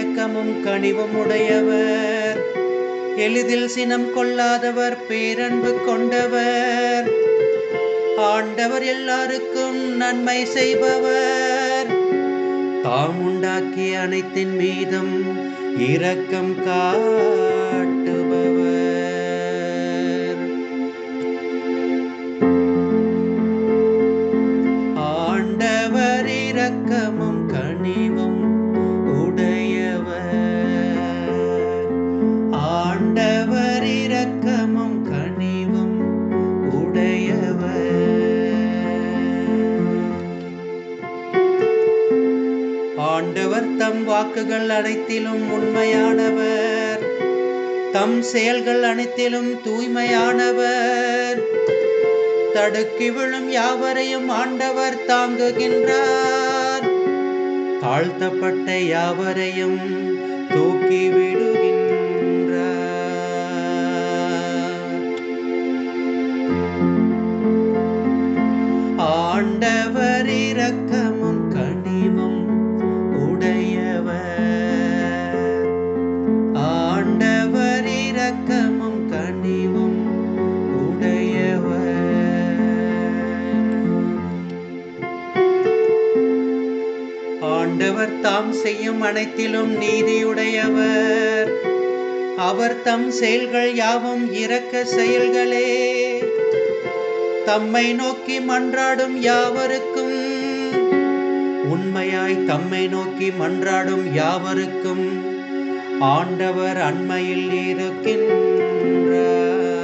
இரக்கமும் கனிவும் உடையவர். எளிதில் சினம் கொள்ளாதவர், பேரன்பு கொண்டவர். ஆண்டவர் எல்லாருக்கும் நன்மை செய்பவர். தாம் உண்டாக்கிய அனைத்தின் மீதும் இரக்கம் காட்டுபவர். ஆண்டவர் இரக்கமும் கனிவும் உடையவர். ஆண்டவர் இரக்கமும் கனிவும் உடையவர். ஆண்டவர் தம் வாக்குகள் அனைத்திலும் உண்மையானவர். தம் செயல்கள் அனைத்திலும் தூய்மையானவர். தடுக்கி விழும் யாவரையும் ஆண்டவர் தாங்குகின்றார். தாழ்த்தப்பட்ட யாவரையும் தூக்கி விடுகின்றார். ஆண்டவர் இரக்கமும் கனிவும் உடையவர். ஆண்டவர் இரக்கமும் கனிவும் உடையவர். ஆண்டவர் தாம் செய்யும் அனைத்திலும் நீதியுடையவர். அவர் தம் செயல்கள் யாவும் இரக்க செயல்களே. தம்மை நோக்கி மன்றாடும் யாவருக்கும், உண்மையாய் தம்மை நோக்கி மன்றாடும் யாவருக்கும் ஆண்டவர் அண்மையில் இருக்கின்றார்.